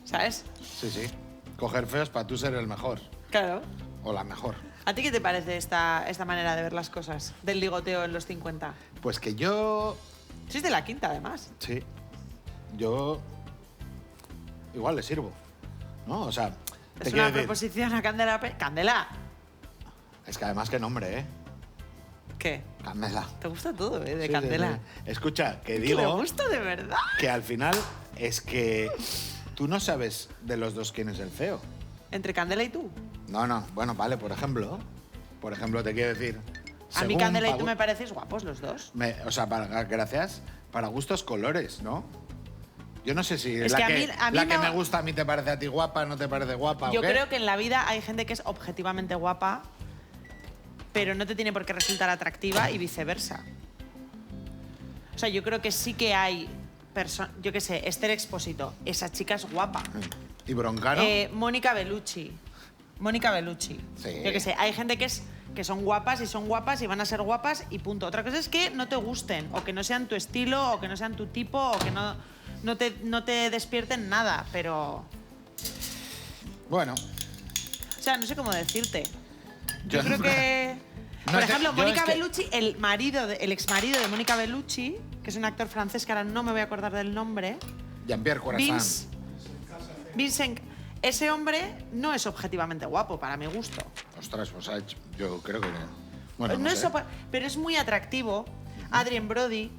¿Sabes? Sí, sí. Coger feos para tú ser el mejor. Claro. O la mejor. ¿A ti qué te parece esta manera de ver las cosas? Del ligoteo en los 50. Pues que yo... Sí, es de la quinta, además. Sí. Yo... Igual le sirvo. ¿No? O sea, te Es quiero una decir... proposición a Candela ¡Candela! Es que además qué nombre, ¿eh? ¿Qué? Candela. Te gusta todo, ¿eh? De Sí, Candela. sí, sí. Escucha, que Que digo me gusta de verdad. que al final es que tú no sabes de los dos quién es el feo. Entre Candela y tú. No, no. Bueno, vale, por ejemplo, te quiero decir... A mí según Candela y pa- tú me parecéis guapos los dos. O sea, gracias. Para gustos colores, ¿no? Yo no sé si Es la que que, a mí la que no- me gusta a mí te parece a ti guapa, no te parece guapa, Yo ¿o qué? creo que en la vida hay gente que es objetivamente guapa, pero no te tiene por qué resultar atractiva y viceversa. O sea, yo creo que sí que hay yo qué sé, Esther Expósito, esa chica es guapa. ¿Y Broncano? Mónica Bellucci. Mónica Bellucci. Sí. Yo qué sé, hay gente que son guapas y van a ser guapas y punto. Otra cosa es que no te gusten, o que no sean tu estilo, o que no sean tu tipo, o que no te despierten nada, pero... Bueno, O sea, no sé cómo decirte. Yo Yo- creo que... No Por sé, ejemplo, yo Mónica es que- Bellucci, el exmarido de Mónica Bellucci, que es un actor francés que ahora no me voy a acordar del nombre, Jean-Pierre Corazon. Vincent, ese hombre no es objetivamente guapo, para mi gusto. Ostras, pues yo creo que... Bueno, No no es sé. pero es muy atractivo. Adrien Brody.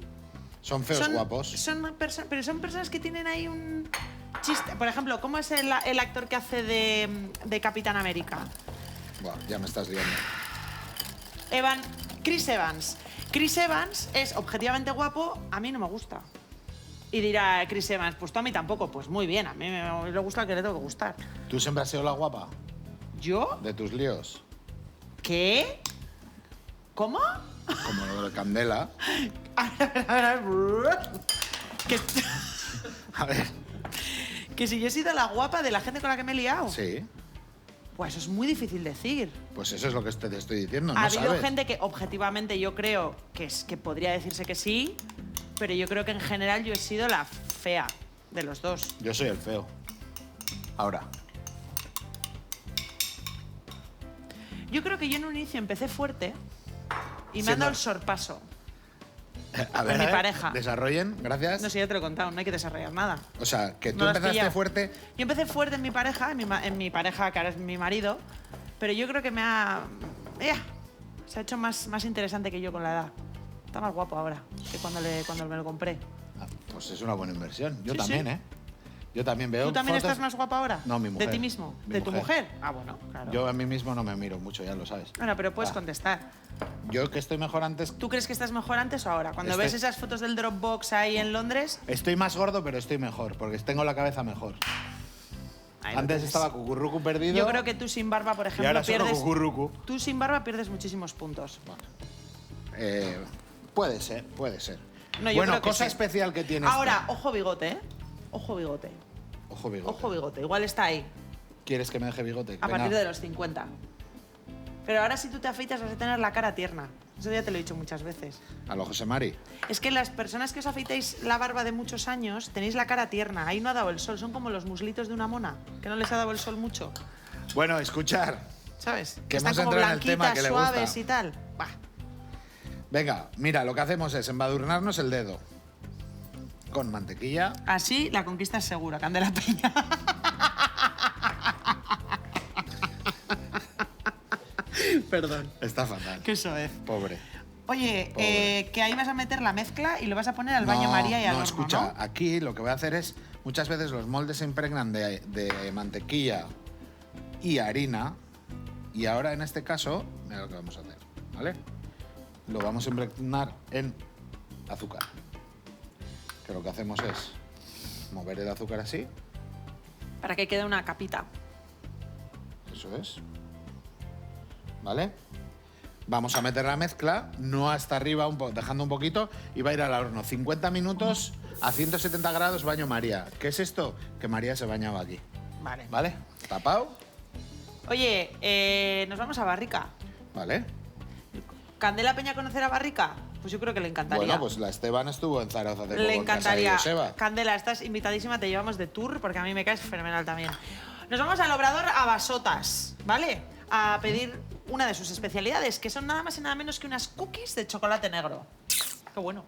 Son feos guapos. Pero son personas que tienen ahí un chiste. Por ejemplo, ¿cómo es el actor que hace de Capitán América? Buah, ya me estás liando. Chris Evans. Chris Evans es objetivamente guapo, a mí no me gusta. Y dirá Chris Evans, pues tú a mí tampoco. Pues muy bien, a mí le gusta el que le tengo que gustar. ¿Tú siempre has sido la guapa ¿Yo? de tus líos? ¿Qué? ¿Cómo? Como lo de Candela. A ver. A ver. Que si yo he sido la guapa de la gente con la que me he liado. Sí. Pues eso es muy difícil decir. Pues eso es lo que te estoy diciendo, no Ha habido sabes. gente que objetivamente yo creo que podría decirse que sí, pero yo creo que en general yo he sido la fea de los dos. Yo soy el feo. Ahora. Yo creo que yo en un inicio empecé fuerte y me Siendo- han dado el sorpaso. A ver, mi pareja. Desarrollen, gracias. No sé, ya te lo he contado, no hay que desarrollar nada. O sea, que tú No lo has empezaste pillado. fuerte. Yo empecé fuerte en mi pareja, en mi pareja que ahora es mi marido, pero yo creo que se ha hecho más interesante que yo con la edad. Está más guapo ahora que cuando me lo compré. Pues es una buena inversión. Yo Sí, también, sí. ¿eh? Yo también veo ¿Tú también fotos- estás más guapa ahora? No, mi mujer. ¿De ti mismo? Mi ¿De tu mujer? Ah, bueno, claro. Yo a mí mismo no me miro mucho, ya lo sabes. Bueno, pero puedes Ah. contestar. Yo que estoy mejor antes... ¿Tú crees que estás mejor antes o ahora? Cuando Estoy- ves esas fotos del Dropbox ahí en Londres... Estoy más gordo, pero estoy mejor, porque tengo la cabeza mejor. ahí lo Antes tienes. estaba cucurrucu perdido. Yo creo que tú sin barba, por Y ejemplo, ahora solo pierdes... cucurrucu. Tú sin barba pierdes muchísimos puntos. Puede ser, puede ser. No, yo bueno, creo que cosa sí. especial que tienes. Ahora, ojo bigote, ¿eh? Ojo bigote. Ojo bigote. Ojo bigote. Igual está ahí, ¿Quieres que me deje bigote? a Venga. partir de los 50. Pero ahora si tú te afeitas vas a tener la cara tierna. Eso ya te lo he dicho muchas veces. A lo José Mari. Es que las personas que os afeitáis la barba de muchos años tenéis la cara tierna. Ahí no ha dado el sol. Son como los muslitos de una mona, que no les ha dado el sol mucho. Bueno, escuchar. ¿Sabes? Que Están hemos como entrado en el tema blanquitas, que le suaves gusta. y tal. Bah. Venga, mira, lo que hacemos es embadurnarnos el dedo con mantequilla. Así la conquista es segura, Candela Peña. Perdón. Está fatal. Qué soez. Pobre. Oye, Pobre. que ahí vas a meter la mezcla y lo vas a poner al baño No, María y al no, horno, escucha, ¿no? aquí lo que voy a hacer es, muchas veces los moldes se impregnan de mantequilla y harina, y ahora en este caso, mira lo que vamos a hacer, ¿vale? Lo vamos a impregnar en azúcar. Que lo que hacemos es mover el azúcar así, Para que quede una capita. eso es, ¿vale? Vamos a meter la mezcla, no hasta arriba, dejando un poquito, y va a ir al horno. 50 minutos a 170 grados, baño María. ¿Qué es esto? Que María se bañaba aquí. Vale. ¿Vale? ¿Tapado? Oye, nos vamos a Barrica. ¿Vale? ¿Candela Peña conocer a Barrica? Pues yo creo que le encantaría. Bueno, pues la Esteban estuvo en Zaragoza hace le poco en casa de encantaría. Joseba. Candela, estás invitadísima, te llevamos de tour porque a mí me caes fenomenal también. Nos vamos al Obrador a Basotas, ¿vale? A pedir una de sus especialidades, que son nada más y nada menos que unas cookies de chocolate negro. Qué bueno.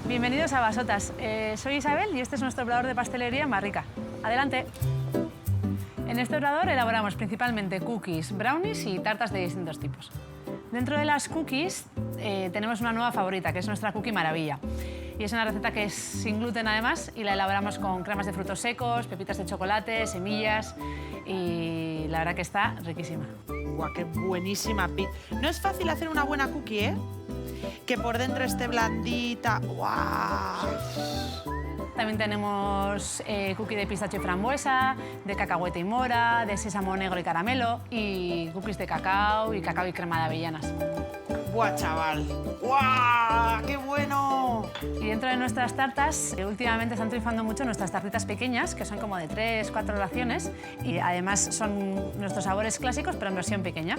Bienvenidos a Basotas. Soy Isabel y este es nuestro obrador de pastelería en Barrica. Adelante. En este obrador elaboramos principalmente cookies, brownies y tartas de distintos tipos. Dentro de las cookies tenemos una nueva favorita, que es nuestra cookie maravilla. Y es una receta que es sin gluten además y la elaboramos con cremas de frutos secos, pepitas de chocolate, semillas y la verdad que está riquísima. Guau, qué buenísima pizza. No es fácil hacer una buena cookie, ¿eh? Que por dentro esté blandita. ¡Guau! También tenemos cookie de pistacho y frambuesa, de cacahuete y mora, de sésamo negro y caramelo y cookies de cacao y crema de avellanas. ¡Buah, chaval! ¡Guau! ¡Qué bueno! Y dentro de nuestras tartas, últimamente están triunfando mucho nuestras tartitas pequeñas, que son como de 3, 4 raciones y además son nuestros sabores clásicos, pero en versión pequeña.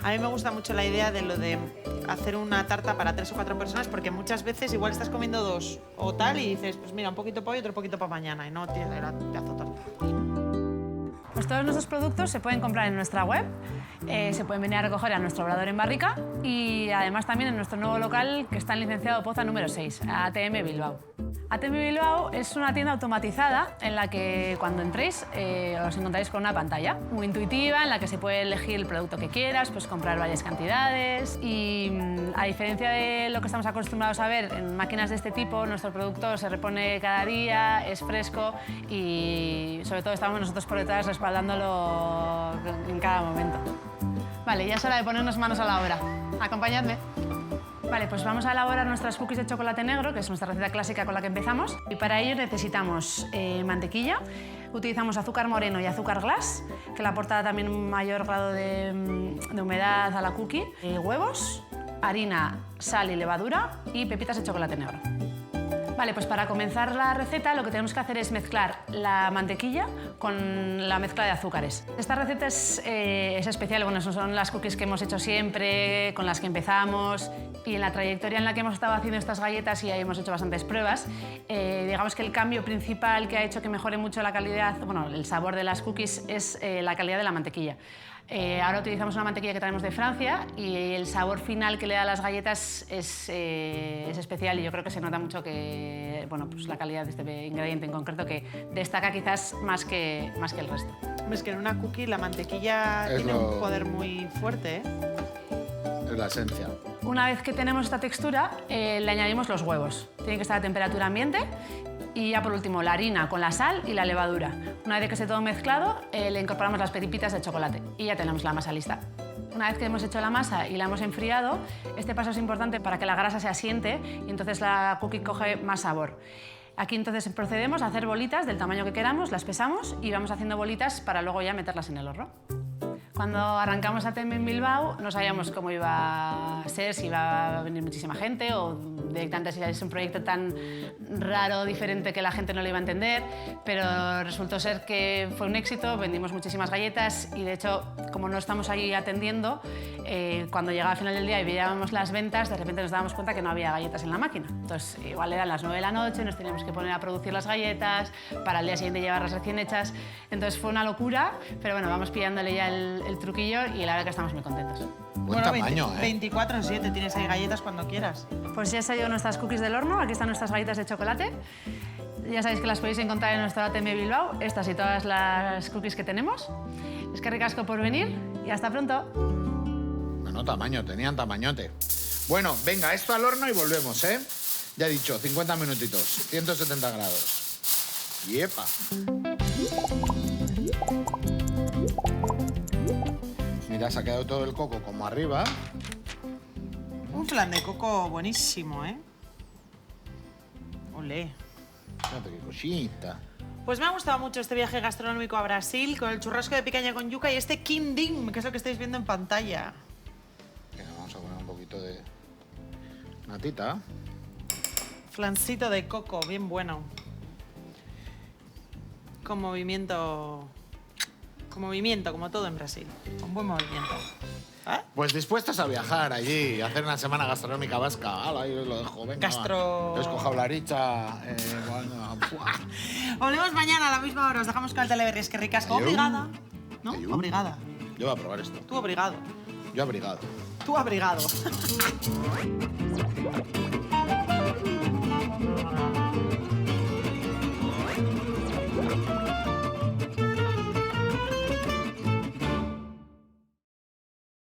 A mí me gusta mucho la idea de lo de hacer una tarta para 3 o 4 personas, porque muchas veces igual estás comiendo 2 o tal y dices, pues mira, un poquito para hoy y otro poquito para mañana y no tienes la pedazo de torta. Pues todos nuestros productos se pueden comprar en nuestra web Se pueden venir a recoger a nuestro obrador en Barrica y además también en nuestro nuevo local que está en Licenciado Poza número 6, ATM Bilbao. ATM Bilbao es una tienda automatizada en la que cuando entréis os encontráis con una pantalla muy intuitiva en la que se puede elegir el producto que quieras, pues comprar varias cantidades y a diferencia de lo que estamos acostumbrados a ver en máquinas de este tipo, nuestro producto se repone cada día, es fresco y sobre todo estamos nosotros por detrás respaldándolo en cada momento. Vale, ya es hora de ponernos manos a la obra. Acompañadme. Vale, pues vamos a elaborar nuestras cookies de chocolate negro, que es nuestra receta clásica con la que empezamos. Y para ello necesitamos mantequilla, utilizamos azúcar moreno y azúcar glass, que le aporta también un mayor grado de humedad a la cookie, huevos, harina, sal y levadura y pepitas de chocolate negro. Vale, pues para comenzar la receta lo que tenemos que hacer es mezclar la mantequilla con la mezcla de azúcares. Esta receta es especial, bueno, son las cookies que hemos hecho siempre, con las que empezamos y en la trayectoria en la que hemos estado haciendo estas galletas y ahí hemos hecho bastantes pruebas, digamos que el cambio principal que ha hecho que mejore mucho la calidad, bueno, el sabor de las cookies es la calidad de la mantequilla. Ahora utilizamos una mantequilla que traemos de Francia y el sabor final que le da a las galletas es especial y yo creo que se nota mucho que, bueno, pues la calidad de este ingrediente en concreto que destaca quizás más que el resto. Es que en una cookie la mantequilla tiene un poder muy fuerte, ¿eh? Es la esencia. Una vez que tenemos esta textura, le añadimos los huevos. Tienen que estar a temperatura ambiente. Y ya por último, la harina con la sal y la levadura. Una vez que esté todo mezclado, le incorporamos las pepitas de chocolate y ya tenemos la masa lista. Una vez que hemos hecho la masa y la hemos enfriado, este paso es importante para que la grasa se asiente y entonces la cookie coge más sabor. Aquí entonces procedemos a hacer bolitas del tamaño que queramos, las pesamos y vamos haciendo bolitas para luego ya meterlas en el horno. Cuando arrancamos ATM en Bilbao no sabíamos cómo iba a ser, si iba a venir muchísima gente o directamente si es un proyecto tan raro, diferente que la gente no lo iba a entender, pero resultó ser que fue un éxito, vendimos muchísimas galletas y de hecho, como no estamos ahí atendiendo, cuando llegaba al final del día y veíamos las ventas, de repente nos dábamos cuenta que no había galletas en la máquina. Entonces, igual eran las 9 de la noche, nos teníamos que poner a producir las galletas, para el día siguiente llevarlas recién hechas. Entonces fue una locura, pero bueno, vamos pillándole ya el truquillo y la verdad que estamos muy contentos. Buen tamaño, 24/7, tienes ahí galletas cuando quieras. Pues ya han salido nuestras cookies del horno, aquí están nuestras galletas de chocolate. Ya sabéis que las podéis encontrar en nuestro ATM Bilbao, estas y todas las cookies que tenemos. Es que ricasco por venir y hasta pronto. Bueno, tamaño, tenían tamañote. Bueno, venga, esto al horno y volvemos, ¿eh? Ya he dicho, 50 minutitos, 170 grados. ¡Yepa! Mira, se ha quedado todo el coco como arriba. Un flan de coco buenísimo, ¿eh? Olé. Fíjate qué cosita. Pues me ha gustado mucho este viaje gastronómico a Brasil con el churrasco de picaña con yuca y este quindim, que es lo que estáis viendo en pantalla. Venga, vamos a poner un poquito de natita. Flancito de coco, bien bueno. Con movimiento, como todo en Brasil. Con buen movimiento. ¿Eh? Pues dispuestos a viajar allí, a hacer una semana gastronómica vasca. ¡Hala, ahí os lo dejo! Venga, escoja la richa. Bueno, volvemos mañana a la misma hora. Os dejamos con el Teleberries. Que ricasco. Obrigada. ¿No? Ayú. Obrigada. Yo voy a probar esto. Tú obrigado. Yo abrigado. Tú abrigado.